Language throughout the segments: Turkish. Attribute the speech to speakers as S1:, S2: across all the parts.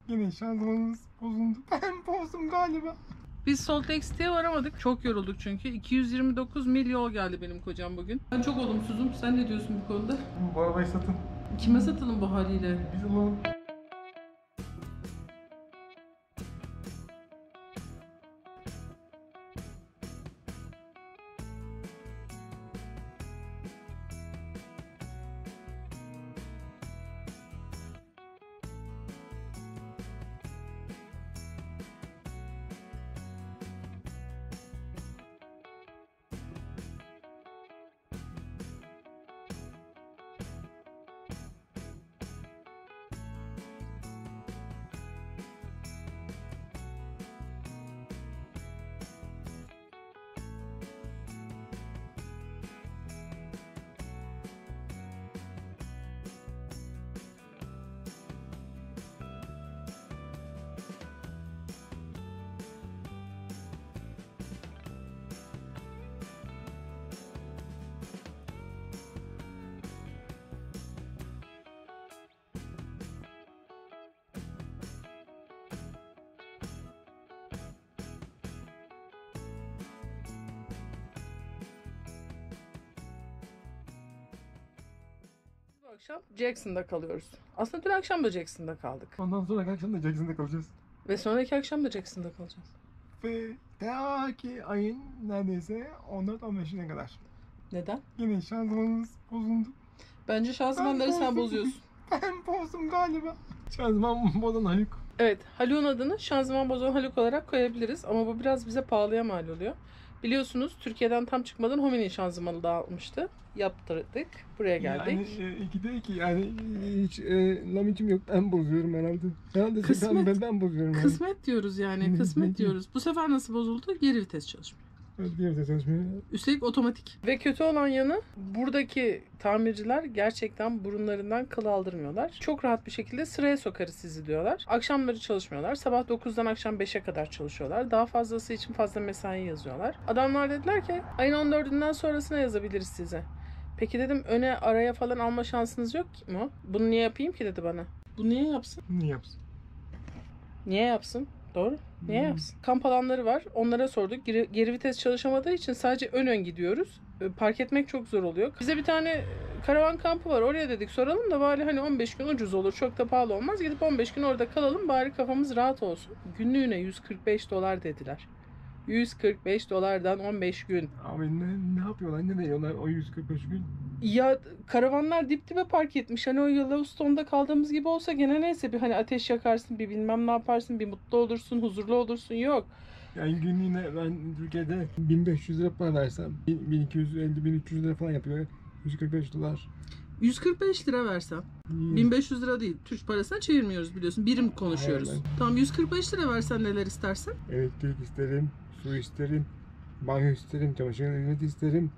S1: Yine şanzımanımız bozuldu. Ben bozdum galiba.
S2: Biz Salt Lake City'ye varamadık. Çok yorulduk çünkü. 229 mil yol geldi benim kocam bugün. Ben çok olumsuzum. Sen ne diyorsun bu konuda?
S1: Bu arabayı satın.
S2: Kime satalım bu haliyle?
S1: Biz alalım.
S2: Bu akşam Jackson'da kalıyoruz. Aslında dün akşam da Jackson'da kaldık.
S1: Ondan sonra akşam da Jackson'da kalacağız.
S2: Ve sonraki akşam da Jackson'da kalacağız.
S1: Ve ta ki ayın neredeyse 14-15'ine kadar.
S2: Neden?
S1: Yine şanzımanımız bozuldu.
S2: Bence şanzımanları sen bozuyorsun.
S1: Ben bozdum galiba. Şanzıman bozan Haluk.
S2: Evet, Haluk'un adını şanzıman bozan Haluk olarak koyabiliriz. Ama bu biraz bize pahalıya mal oluyor. Biliyorsunuz Türkiye'den tam çıkmadan Hominin şanzımanı dağıtmıştı. Yaptırdık. Buraya geldik.
S1: Yani 2'de 2 yani hiç lamitim yok. Ben bozuyorum herhalde. Herhalde
S2: Kısmet.
S1: ben bozuyorum. Yani.
S2: Kısmet diyoruz yani. Kısmet diyoruz. Bu sefer nasıl bozuldu? Geri vites çalışmıyor.
S1: Evet, bir de çalışmıyor.
S2: Üstelik otomatik. Ve kötü olan yanı buradaki tamirciler gerçekten burunlarından kıl aldırmıyorlar. Çok rahat bir şekilde sıraya sokarız sizi diyorlar. Akşamları çalışmıyorlar. Sabah 9'dan akşam 5'e kadar çalışıyorlar. Daha fazlası için fazla mesai yazıyorlar. Adamlar dediler ki ayın 14'ünden sonrasına yazabiliriz size. Peki dedim öne araya falan alma şansınız yok mu? Bunu niye yapayım ki dedi bana. Bu niye yapsın?
S1: Niye yapsın?
S2: Niye yapsın? Doğru. Niye yapsın? Kamp alanları var. Onlara sorduk. Geri vites çalışamadığı için sadece ön gidiyoruz. Park etmek çok zor oluyor. Bize bir tane karavan kampı var. Oraya dedik soralım da bari hani 15 gün ucuz olur. Çok da pahalı olmaz. Gidip 15 gün orada kalalım. Bari kafamız rahat olsun. Günlüğüne $145 dediler. $145'dan 15 gün.
S1: Abi ne yapıyorlar? Ne diyorlar o 145 gün?
S2: Ya karavanlar dip dibe park etmiş. Hani o Yellowstone'da kaldığımız gibi olsa gene neyse bir hani ateş yakarsın, bir bilmem ne yaparsın, bir mutlu olursun, huzurlu olursun. Yok.
S1: Yani günlüğüne ben Türkiye'de 1500 lira para versem 1250-1300 lira falan yapıyor. $145.
S2: 145 lira versem. 1500 lira değil. Türk parasına çevirmiyoruz biliyorsun. Birim konuşuyoruz.
S1: Aynen.
S2: Tamam 145 lira versen neler istersin?
S1: Elektrik isterim, su isterim, banyo isterim, çamaşır makinesi isterim.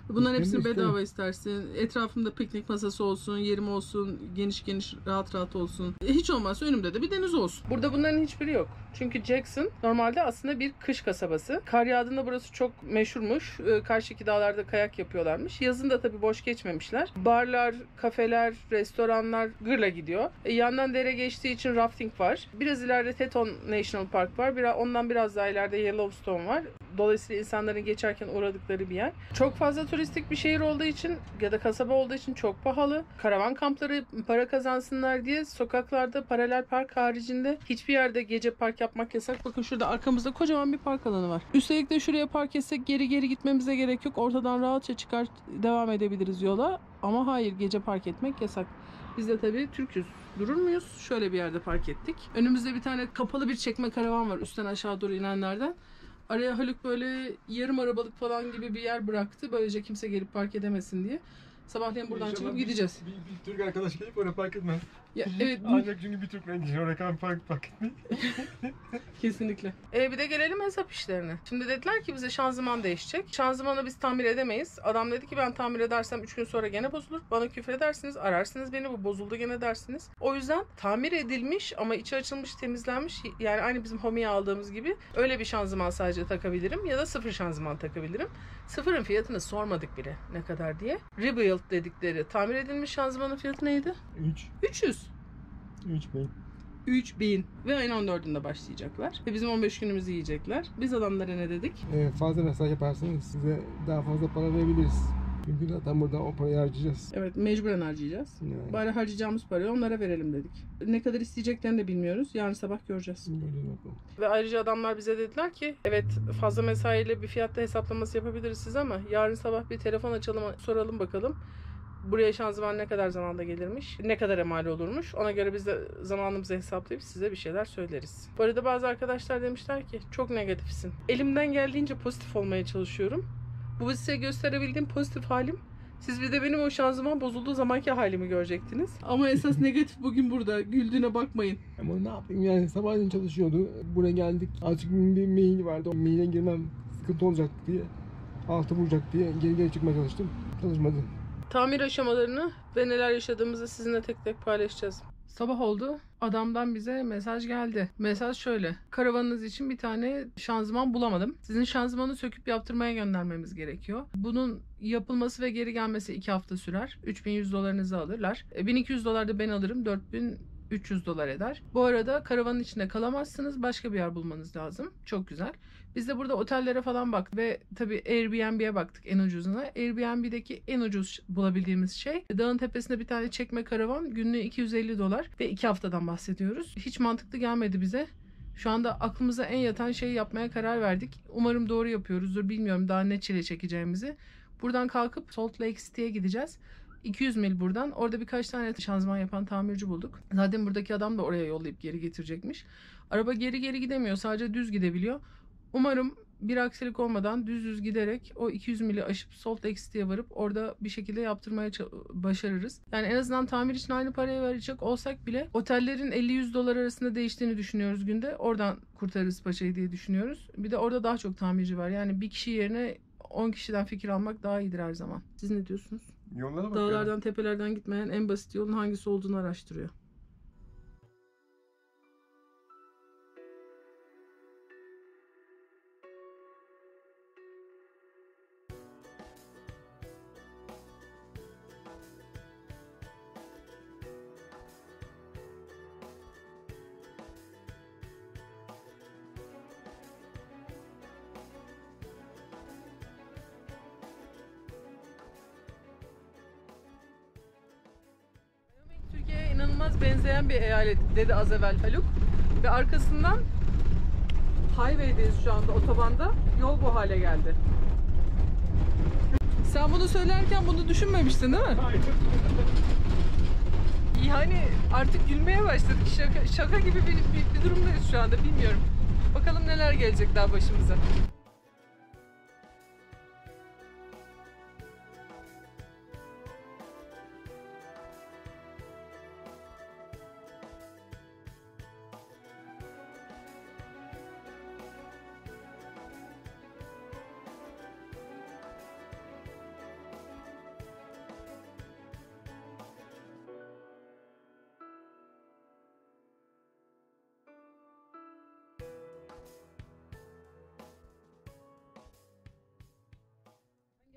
S2: Bunların
S1: İsterim
S2: hepsini
S1: de
S2: bedava istersin. Etrafımda piknik masası olsun, yerim olsun, geniş geniş rahat rahat olsun. Hiç olmazsa önümde de bir deniz olsun. Burada bunların hiçbiri yok. Çünkü Jackson normalde aslında bir kış kasabası. Kar yağdığında burası çok meşhurmuş. Karşıki dağlarda kayak yapıyorlarmış. Yazın da tabii boş geçmemişler. Barlar, kafeler, restoranlar gırla gidiyor. Yandan dere geçtiği için rafting var. Biraz ileride Teton National Park var. Ondan biraz daha ileride Yellowstone var. Dolayısıyla insanların geçerken uğradıkları bir yer. Çok fazla turistik bir şehir olduğu için ya da kasaba olduğu için çok pahalı. Karavan kampları para kazansınlar diye sokaklarda paralel park haricinde hiçbir yerde gece park yapmak yasak. Bakın şurada arkamızda kocaman bir park alanı var. Üstelik de şuraya park etsek geri gitmemize gerek yok. Ortadan rahatça çıkar devam edebiliriz yola. Ama hayır, gece park etmek yasak. Biz de tabii Türk'üz. Durur muyuz? Şöyle bir yerde park ettik. Önümüzde bir tane kapalı bir çekme karavan var üstten aşağı doğru inenlerden. Araya Haluk böyle yarım arabalık falan gibi bir yer bıraktı. Böylece kimse gelip park edemesin diye. Sabahleyin buradan çıkıp gideceğiz.
S1: Bir Türk arkadaş gelip oraya park etmez.
S2: Ya, evet.
S1: Ancak çünkü bir Türk bence oraya park etmeyi.
S2: Kesinlikle. Bir de gelelim hesap işlerine. Şimdi dediler ki bize şanzıman değişecek. Şanzımanı biz tamir edemeyiz. Adam dedi ki ben tamir edersem 3 gün sonra gene bozulur. Bana küfür edersiniz, ararsınız beni, bu bozuldu gene dersiniz. O yüzden tamir edilmiş ama içi açılmış, temizlenmiş, yani aynı bizim Homi'ye aldığımız gibi öyle bir şanzıman sadece takabilirim ya da sıfır şanzıman takabilirim. Sıfırın fiyatını sormadık bile ne kadar diye. Rebuild dedikleri tamir edilmiş şanzımanın fiyatı neydi?
S1: 3.
S2: 300.
S1: 3000.
S2: 3000 ve ayın 14'ünde başlayacaklar. Ve bizim 15 günümüzü yiyecekler. Biz adamlara ne dedik?
S1: Fazla mesaj yaparsanız size daha fazla para verebiliriz. Çünkü zaten burada o parayı harcayacağız.
S2: Evet, mecburen harcayacağız.
S1: Yani.
S2: Bari harcayacağımız parayı onlara verelim dedik. Ne kadar isteyeceklerini de bilmiyoruz. Yarın sabah göreceğiz.
S1: Göreceğiz bakalım.
S2: Ve ayrıca adamlar bize dediler ki evet fazla mesaiyle bir fiyatta hesaplaması yapabiliriz siz ama yarın sabah bir telefon açalım soralım bakalım. Buraya şanzıman ne kadar zamanda gelirmiş, ne kadar mal olurmuş. Ona göre biz de zamanımızı hesaplayıp size bir şeyler söyleriz. Bu arada bazı arkadaşlar demişler ki çok negatifsin. Elimden geldiğince pozitif olmaya çalışıyorum. Bu size gösterebildiğim pozitif halim. Siz bir de benim o şanzıman bozulduğu zamanki halimi görecektiniz. Ama esas negatif bugün burada. Güldüğüne bakmayın.
S1: Ama ne yapayım yani sabahleyin çalışıyordu. Buraya geldik. Azıcık bir mail vardı. O maile girmem sıkıntı olacak diye. Altı vuracak diye geri çıkmaya çalıştım. Çalışmadı.
S2: Tamir aşamalarını ve neler yaşadığımızı sizinle tek tek paylaşacağız. Sabah oldu. Adamdan bize mesaj geldi. Mesaj şöyle. Karavanınız için bir tane şanzıman bulamadım. Sizin şanzımanı söküp yaptırmaya göndermemiz gerekiyor. Bunun yapılması ve geri gelmesi 2 hafta sürer. 3100 dolarınızı alırlar. 1200 dolar da ben alırım. 4300 dolar eder. Bu arada karavanın içinde kalamazsınız. Başka bir yer bulmanız lazım. Çok güzel. Biz de burada otellere falan baktık ve tabii Airbnb'ye baktık en ucuzuna. Airbnb'deki en ucuz bulabildiğimiz şey dağın tepesinde bir tane çekme karavan. Günlüğü 250 dolar ve 2 haftadan bahsediyoruz. Hiç mantıklı gelmedi bize. Şu anda aklımıza en yatan şeyi yapmaya karar verdik. Umarım doğru yapıyoruzdur. Bilmiyorum daha ne çile çekeceğimizi. Buradan kalkıp Salt Lake City'ye gideceğiz. 200 mil buradan. Orada birkaç tane şanzıman yapan tamirci bulduk. Zaten buradaki adam da oraya yollayıp geri getirecekmiş. Araba geri gidemiyor. Sadece düz gidebiliyor. Umarım bir aksilik olmadan düz giderek o 200 mili aşıp Salt Lake City'ye varıp orada bir şekilde yaptırmaya başarırız. Yani en azından tamir için aynı parayı verecek olsak bile otellerin 50-100 dolar arasında değiştiğini düşünüyoruz günde. Oradan kurtarırız paçayı diye düşünüyoruz. Bir de orada daha çok tamirci var. Yani bir kişi yerine 10 kişiden fikir almak daha iyidir her zaman. Siz ne diyorsunuz?
S1: Yollara bakıyorum.
S2: Dağlardan, tepelerden gitmeyen en basit yolun hangisi olduğunu araştırıyor. Türkiye'ye inanılmaz benzeyen bir eyalet dedi az evvel Haluk. Ve arkasından highway'deyiz şu anda, otobanda. Yol bu hale geldi. Sen bunu söylerken bunu düşünmemiştin değil mi?
S1: Hayır.
S2: Yani artık gülmeye başladık. Şaka gibi bir durumdayız şu anda, bilmiyorum. Bakalım neler gelecek daha başımıza.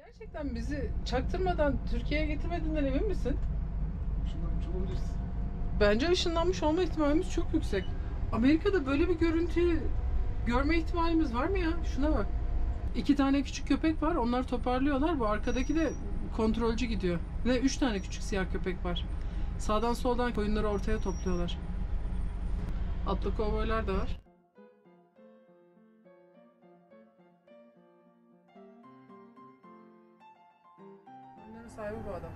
S2: Gerçekten bizi çaktırmadan Türkiye'ye getirmediğinden emin misin?
S1: Şundan olabiliriz.
S2: Bence ışınlanmış olma ihtimalimiz çok yüksek. Amerika'da böyle bir görüntüyü görme ihtimalimiz var mı ya? Şuna bak. 2 tane küçük köpek var. Onlar toparlıyorlar. Bu arkadaki de kontrolcü gidiyor. Ve 3 tane küçük siyah köpek var. Sağdan soldan koyunları ortaya topluyorlar. Atlı kovboylar da var. Koyunların sahibi bu adam.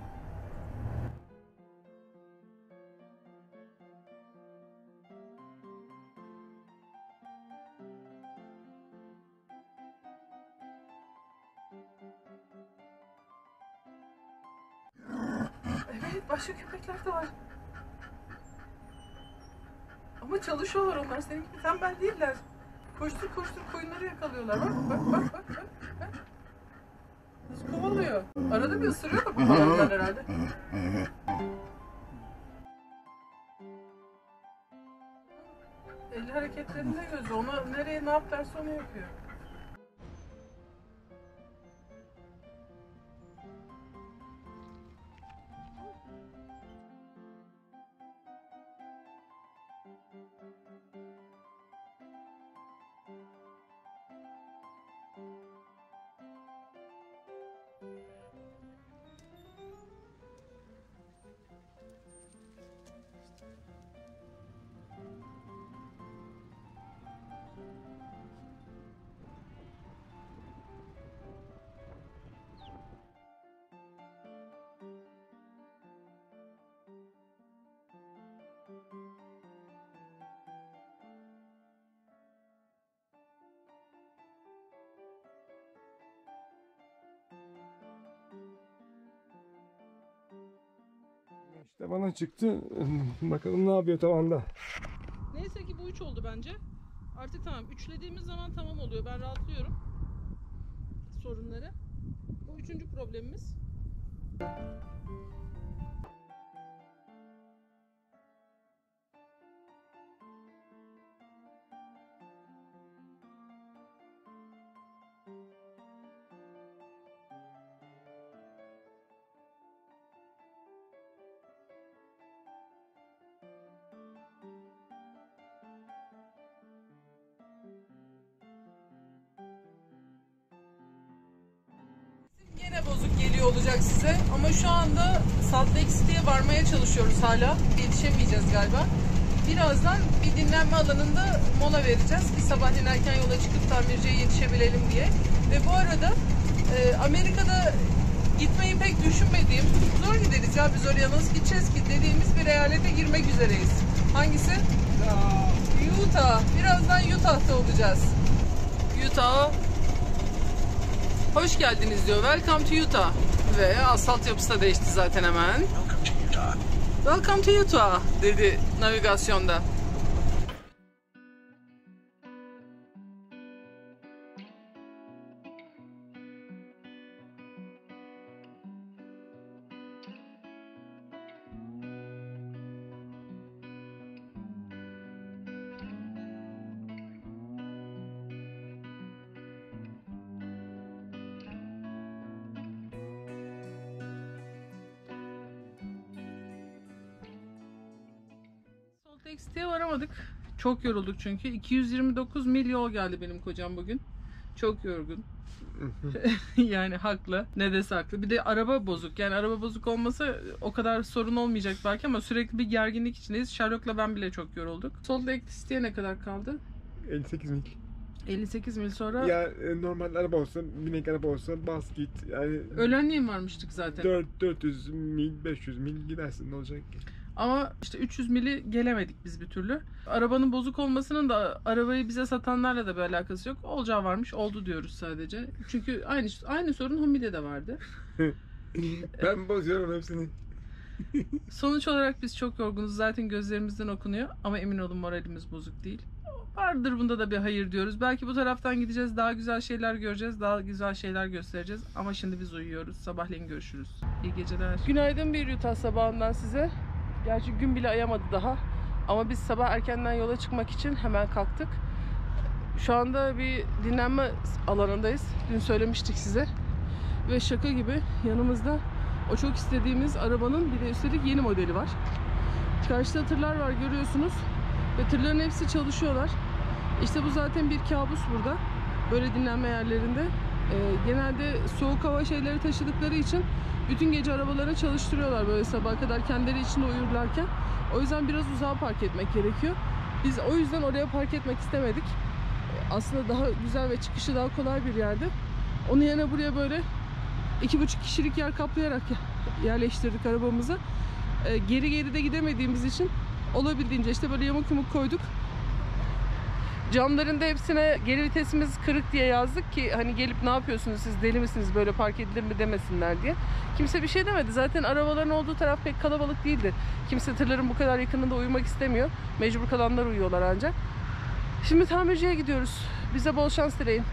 S2: Evet, başka köpekler de var. Ama çalışıyorlar onlar. Senin gibi tembel değiller. Koştur koştur koyunları yakalıyorlar. Bak. Nasıl kovalıyor. Arada bir ısırıyor da bu kovalar herhalde. El hareketlerinde gözü. Ona nereye ne yap derse onu yapıyor.
S1: İşte bana çıktı. Bakalım ne yapıyor tavanda.
S2: Neyse ki bu 3 oldu bence. Artık tamam. Üçlediğimiz zaman tamam oluyor. Ben rahatlıyorum. Sorunları. Bu 3. problemimiz. Yine bozuk geliyor olacak size ama şu anda Salt Lake City'ye varmaya çalışıyoruz hala. Yetişemeyeceğiz galiba. Birazdan bir dinlenme alanında mola vereceğiz. Bir sabahleyin erken yola çıkıp tamirciye yetişebilelim diye. Ve bu arada Amerika'da gitmeyi pek düşünmediğim, zor gideriz ya biz oraya nasıl gideceğiz ki dediğimiz bir eyalete girmek üzereyiz. Hangisi? Utah. Birazdan Utah'ta olacağız. Utah. Hoş geldiniz diyor. Welcome to Utah. Ve asfalt yapısı da değişti zaten hemen. Welcome to Utah dedi navigasyonda. Salt Lake City'ye varamadık. Çok yorulduk çünkü. 229 mil yol geldi benim kocam bugün. Çok yorgun. Yani haklı. Ne dese haklı. Bir de araba bozuk. Yani araba bozuk olmasa o kadar sorun olmayacak belki ama sürekli bir gerginlik içindeyiz. Sherlock'la ben bile çok yorulduk. Salt Lake City'ye ne kadar kaldı?
S1: 58 mil.
S2: 58 mil sonra.
S1: Ya normal araba olsa, binek araba olsa bas git. Yani
S2: Öğlenleyin varmıştık zaten.
S1: 400 mil, 500 mil gidersin, ne olacak ki?
S2: Ama işte 300 mili gelemedik biz bir türlü. Arabanın bozuk olmasının da arabayı bize satanlarla da bir alakası yok. Olacağı varmış, oldu diyoruz sadece. Çünkü aynı sorun Humi'de de vardı.
S1: Ben bozuyorum hepsini.
S2: Sonuç olarak biz çok yorgunuz. Zaten gözlerimizden okunuyor. Ama emin olun moralimiz bozuk değil. Vardır bunda da bir hayır diyoruz. Belki bu taraftan gideceğiz. Daha güzel şeyler göreceğiz. Daha güzel şeyler göstereceğiz. Ama şimdi biz uyuyoruz. Sabahleyin görüşürüz. İyi geceler. Günaydın bir Utah sabahından size. Gerçi gün bile ayamadı daha. Ama biz sabah erkenden yola çıkmak için hemen kalktık. Şu anda bir dinlenme alanındayız. Dün söylemiştik size. Ve şaka gibi yanımızda o çok istediğimiz arabanın bir de üstelik yeni modeli var. Karşıda tırlar var görüyorsunuz. Ve tırların hepsi çalışıyorlar. İşte bu zaten bir kabus burada. Böyle dinlenme yerlerinde. Genelde soğuk hava şeyleri taşıdıkları için bütün gece arabalarını çalıştırıyorlar böyle sabaha kadar kendileri içinde uyurlarken. O yüzden biraz uzağa park etmek gerekiyor. Biz o yüzden oraya park etmek istemedik. Aslında daha güzel ve çıkışı daha kolay bir yerde. Onun yerine buraya böyle 2,5 kişilik yer kaplayarak yerleştirdik arabamızı. Geri de gidemediğimiz için olabildiğince işte böyle yamuk yumuk koyduk. Camların da hepsine geri vitesimiz kırık diye yazdık ki hani gelip ne yapıyorsunuz siz, deli misiniz, böyle park edilir mi demesinler diye. Kimse bir şey demedi. Zaten arabaların olduğu taraf pek kalabalık değildi. Kimse tırların bu kadar yakınında uyumak istemiyor. Mecbur kalanlar uyuyorlar ancak. Şimdi tamirciye gidiyoruz. Bize bol şans dileyin.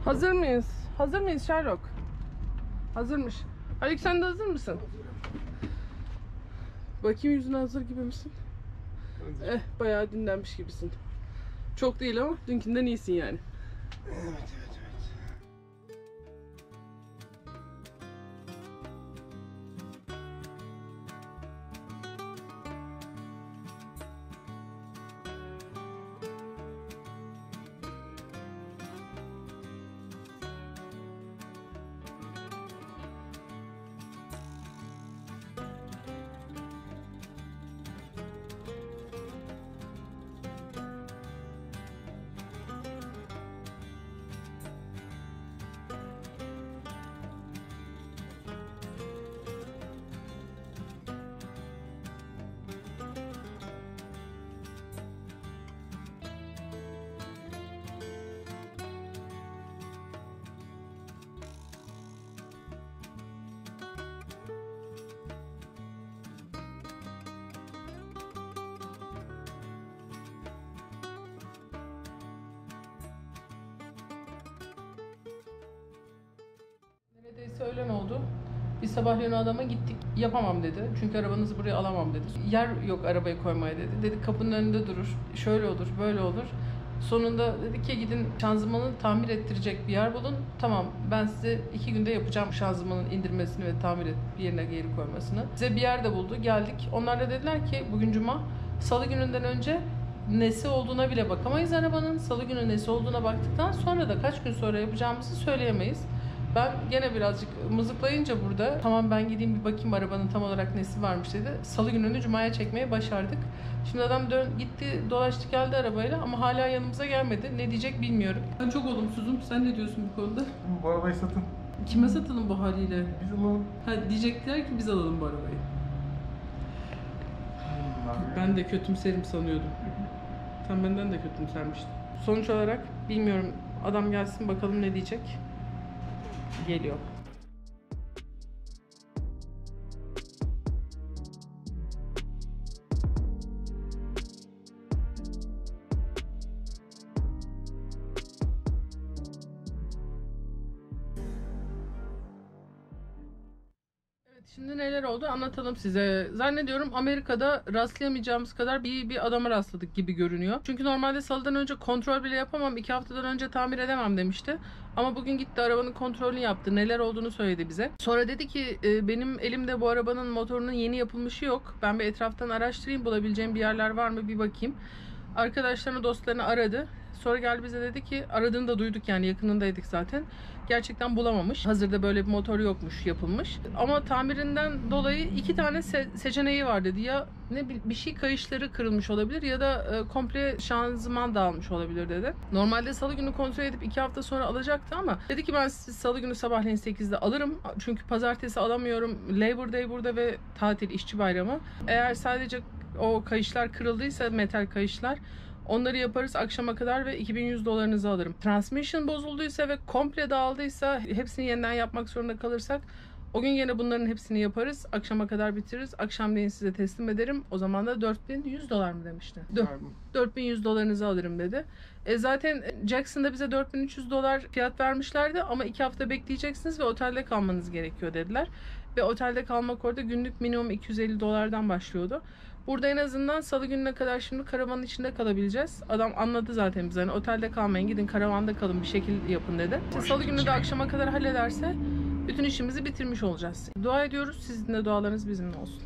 S2: Hazır mıyız? Hazır mıyız Sherlock? Hazırmış. Haluk sen de hazır mısın? Bakayım yüzüne hazır gibi misin?
S1: Hazır.
S2: Bayağı dinlenmiş gibisin. Çok değil ama dünkünden iyisin yani.
S1: Evet.
S2: Neyse öğlen oldu. Biz sabahleyin adama gittik. Yapamam dedi. Çünkü arabanızı buraya alamam dedi. Yer yok arabayı koymaya dedi. Dedik kapının önünde durur. Şöyle olur, böyle olur. Sonunda dedi ki gidin şanzımanı tamir ettirecek bir yer bulun. Tamam ben size 2 günde yapacağım şanzımanın indirmesini ve tamir et bir yerine geri koymasını. Size bir yer de buldu. Geldik. Onlar da dediler ki bugün cuma. Salı gününden önce nesi olduğuna bile bakamayız arabanın. Salı günü nesi olduğuna baktıktan sonra da kaç gün sonra yapacağımızı söyleyemeyiz. Ben gene birazcık mızıklayınca burada tamam ben gideyim bir bakayım arabanın tam olarak nesi varmış dedi. Salı gününü cumaya çekmeye başardık. Şimdi adam gitti dolaştı geldi arabayla ama hala yanımıza gelmedi. Ne diyecek bilmiyorum. Ben çok olumsuzum. Sen ne diyorsun bu konuda?
S1: Bu arabayı satın.
S2: Kime satalım bu haliyle?
S1: Biz alalım.
S2: Ha, diyecekler ki biz alalım bu arabayı. Ben de kötümserim sanıyordum. Sen benden de kötümsermiştin. Sonuç olarak bilmiyorum. Adam gelsin bakalım ne diyecek. Geliyor. Şimdi neler oldu anlatalım size. Zannediyorum Amerika'da rastlayamayacağımız kadar bir adama rastladık gibi görünüyor. Çünkü normalde salıdan önce kontrol bile yapamam, 2 haftadan önce tamir edemem demişti. Ama bugün gitti arabanın kontrolünü yaptı. Neler olduğunu söyledi bize. Sonra dedi ki benim elimde bu arabanın motorunun yeni yapılmışı yok. Ben bir etraftan araştırayım, bulabileceğim bir yerler var mı bir bakayım. Arkadaşlarını, dostlarını aradı. Sonra geldi bize dedi ki aradığını da duyduk yani yakınındaydık zaten. Gerçekten bulamamış. Hazırda böyle bir motor yokmuş yapılmış. Ama tamirinden dolayı 2 tane seçeneği var dedi. Ya ne bir şey kayışları kırılmış olabilir ya da komple şanzıman dağılmış olabilir dedi. Normalde salı günü kontrol edip 2 hafta sonra alacaktı ama dedi ki ben sizi salı günü sabahleyin 8'de alırım. Çünkü pazartesi alamıyorum. Labor Day burada ve tatil işçi bayramı. Eğer sadece o kayışlar kırıldıysa metal kayışlar onları yaparız akşama kadar ve $2100'ınızı alırım. Transmission bozulduysa ve komple dağıldıysa hepsini yeniden yapmak zorunda kalırsak o gün yine bunların hepsini yaparız. Akşama kadar bitiririz. Akşamleyin size teslim ederim. O zaman da $4100 mı demişti? $4100'ınızı alırım dedi. Zaten Jackson'da bize $4300 fiyat vermişlerdi ama 2 hafta bekleyeceksiniz ve otelde kalmanız gerekiyor dediler. Ve otelde kalmak orada günlük minimum $250'dan başlıyordu. Burada en azından salı gününe kadar şimdi karavanın içinde kalabileceğiz. Adam anladı zaten bize. Hani otelde kalmayın, gidin karavanda kalın, bir şekil yapın dedi. Salı günü de akşama kadar hallederse bütün işimizi bitirmiş olacağız. Dua ediyoruz. Sizin de dualarınız bizimle olsun.